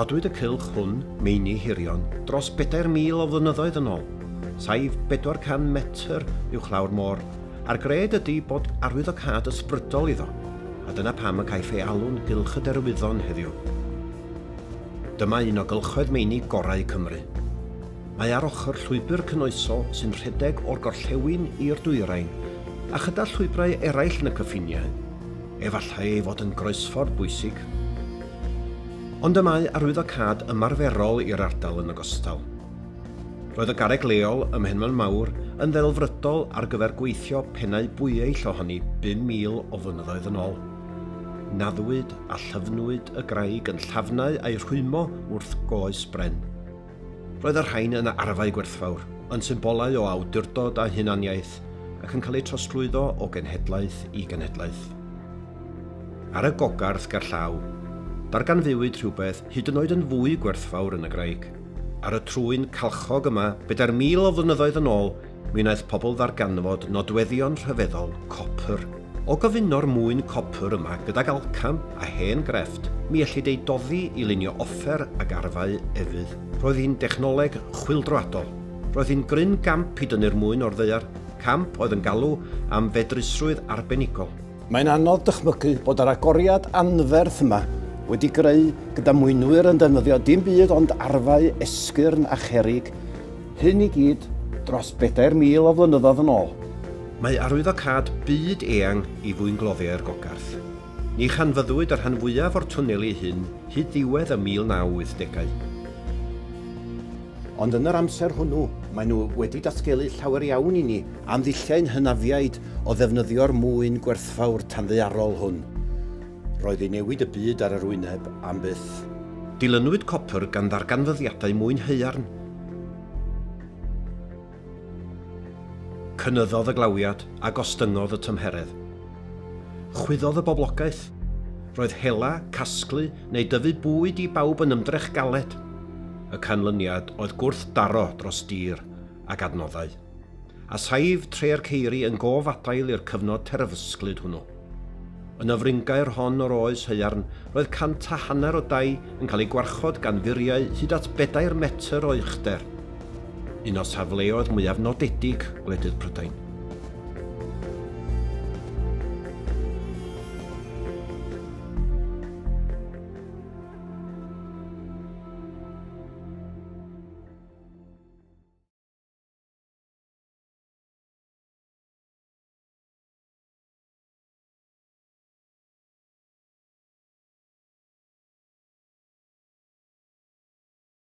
Codwyd y cylch hwn, meini hirion, dros 4,000 o flynyddoedd yn ôl, saif 400 metr uwchlaw'r môr, a'r gred ydy bod arwyddocâd ysbrydol iddo, a dyna pam y caiff ei alw'n gylch y derwyddon heddiw. Dyma un o gylchoedd meini gorau Cymru. Mae ar ochr llwybr cynoesol sy'n rhedeg o'r gorllewin i'r dwyrain, a chyda llwybrau eraill yn y cyffiniau, efallai ei fod yn groesffordd bwysig. Ond y mae arwyddocâd ymarferol i'r ardal yn ogystal. Roedd y garreg leol ym Mhenman Mawr yn ddelfrydol ar gyfer gweithio pennau bwyeill ohoni 5,000 o flynyddoedd yn ôl. Naddwyd a llyfnwyd y graig yn llafnau a'i rhwymo wrth goes bren. Roedd yr rhain yn arfau gwerthfawr, yn symbolau o awdurdod a hunaniaeth, ac yn cael eu trosglwyddo o genhedlaeth i genhedlaeth. Ar y gogarth gerllaw, darganfuwyd rhywbeth hyd yn oed yn fwy gwerthfawr yn y graig. Ar y trwyn calchog yma, 4,000 o flynyddoedd yn ôl, mi wnaeth pobl ddarganfod nodweddion rhyfeddol copr. O gyfuno'r mwyn copr yma gydag alcam a hen grefft, mi ellid ei doddi i lunio offer ag arfau efydd. Roedd hi'n dechnoleg chwyldroadol. Roedd hi'n gryn gamp i dynnu'r mwyn o'r ddaear, camp oedd yn galw am fedrusrwydd arbenigol. Mae'n anodd dychmygu bod yr agoriad anferth yma wedi greu gyda mwynwyr yn defnyddio dim byd ond arfau esgyrn a cherig, hyn i gyd dros 4,000 o flynyddoedd yn ôl. Mae arwyddocâd byd eang i fwyngloddiau'r gogarth. Ni chanfyddwyd yr rhan fwyaf o'r twneli hyn hyd ddiwedd y 1980au. Ond yn yr amser hwnnw, maen nhw wedi datgelu llawer iawn i ni am ddilliau'n hynafiaid o ddefnyddio'r mwyn gwerthfawr tanddaearol hwn. Roedd ei newid y byd ar yr wyneb am byth. Dilynwyd copr gan ddarganfyddiadau mwyn haearn. Cynyddodd y glawiad a gostyngodd y tymheredd. Chwyddodd y boblogaeth. Roedd hela, casglu neu dyfu bwyd i bawb yn ymdrech galed. Y canlyniad oedd gwrthdaro dros dir ac adnoddau. A saif tre'r ceiri yn gofadail i'r cyfnod terfysglyd hwnnw. Yn y fringau'r hon o'r oes haearn, roedd 150 o dai yn cael ei gwarchod gan furiau hyd at 4 metr o uchder. Un o safleoedd mwyaf nodedig gwledydd Prydain.